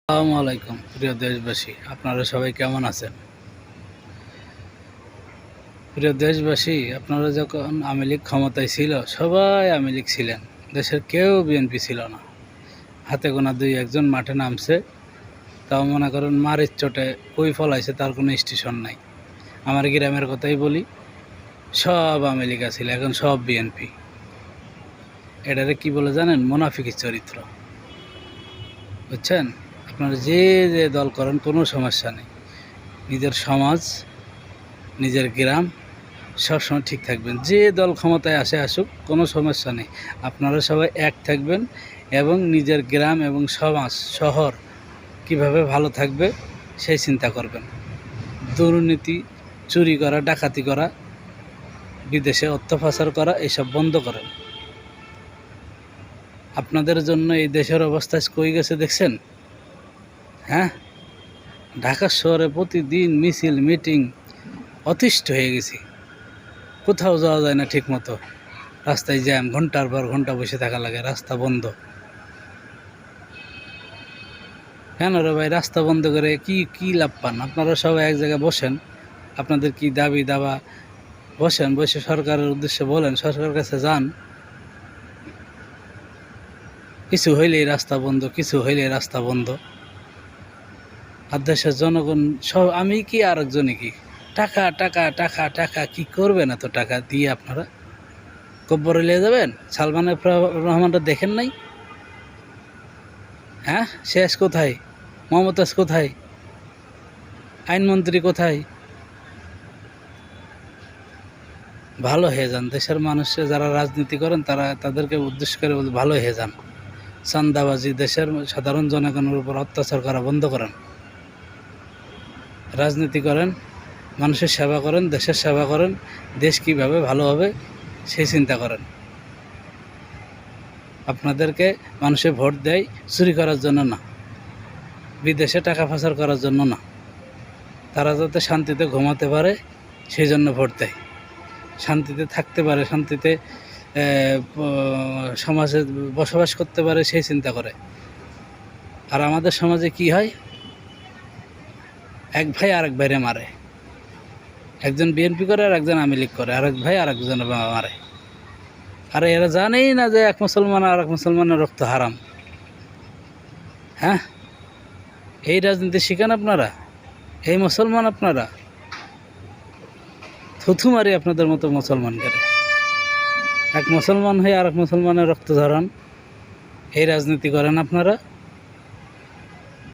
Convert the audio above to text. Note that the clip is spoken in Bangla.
আসসালামু আলাইকুম প্রিয় দেশবাসী, আপনারা সবাই কেমন আছেন? প্রিয় দেশবাসী, আপনারা যখন আওয়ামী লীগ ক্ষমতায় ছিল, সবাই আওয়ামী লীগ ছিলেন, দেশের কেউ বিএনপি ছিল না। হাতে গোনা দুই একজন মাঠে নামছে, তাও মনে করেন মারের চোটে কই ফলাইছে তার কোনো স্টেশন নাই। আমার গ্রামের কথাই বলি, সব আওয়ামী লীগ আছিল, এখন সব বিএনপি। এটারে কি বলে জানেন? মুনাফিকের চরিত্র, বুঝছেন? আপনারা যে যে দল করেন কোনো সমস্যা নেই, নিজের সমাজ, নিজের গ্রাম সবসময় ঠিক থাকবেন। যে দল ক্ষমতায় আসুক, কোনো সমস্যা নেই, আপনারা সবাই এক থাকবেন এবং নিজের গ্রাম এবং সমাজ, শহর কিভাবে ভালো থাকবে সেই চিন্তা করবেন। দুর্নীতি, চুরি করা, ডাকাতি করা, বিদেশে অর্থ পাচার করা, এসব বন্ধ করেন। আপনাদের জন্য এই দেশের অবস্থা কই গেছে দেখছেন? হ্যাঁ, ঢাকা শহরে প্রতিদিন মিছিল, মিটিং, অতিষ্ঠ হয়ে গেছি। কোথাও যাওয়া যায় না ঠিক মতো, রাস্তায় জ্যাম, ঘন্টার পর ঘন্টা বসে থাকা লাগে, রাস্তা বন্ধ। কেন রে ভাই, রাস্তা বন্ধ করে কি লাভ পান? আপনারা সবাই এক জায়গায় বসেন, আপনাদের কি দাবি দাবা, বসেন, বসে সরকারের উদ্দেশ্যে বলেন, সরকারের কাছে যান। কিছু হইলেই রাস্তা বন্ধ, কিছু হইলেই রাস্তা বন্ধ। আর দেশের জনগণ সব আমি কি আর একজনে কি, টাকা টাকা টাকা টাকা, কি করবেন এত টাকা দিয়ে? আপনারা কব্বরে নিয়ে যাবেন? সালমান রহমানটা দেখেন নাই? হ্যাঁ, শেষ কোথায়? মমতাজ কোথায়? আইনমন্ত্রী কোথায়? ভালো হয়ে যান। দেশের মানুষে যারা রাজনীতি করেন তাদেরকে উদ্দেশ্য করে ভালো হয়ে যান। চাঁদাবাজি, দেশের সাধারণ জনগণের উপর অত্যাচার করা বন্ধ করেন। রাজনীতি করেন, মানুষের সেবা করেন, দেশের সেবা করেন, দেশ কীভাবে ভালো হবে সেই চিন্তা করেন। আপনাদেরকে মানুষে ভোট দেয় চুরি করার জন্য না, বিদেশে টাকা পাচার করার জন্য না, তারা যাতে শান্তিতে ঘুমাতে পারে সেই জন্য ভোট দেয়, শান্তিতে থাকতে পারে, শান্তিতে সমাজে বসবাস করতে পারে সেই চিন্তা করে। আর আমাদের সমাজে কি হয়? এক ভাই আরেক ভাইরে মারে, একজন বিএনপি করে আর একজন আওয়ামী লীগ করে, আরেক ভাই আরেকজন মারে। আর এরা জানেই না যে এক মুসলমান আর এক মুসলমানের রক্ত হারাম। হ্যাঁ, এই রাজনীতি শিখেন আপনারা, এই মুসলমান আপনারা। থুথু মারি আপনাদের মতো মুসলমান করে, এক মুসলমান হয়ে আর এক মুসলমানের রক্ত ঝরান, এই রাজনীতি করেন আপনারা।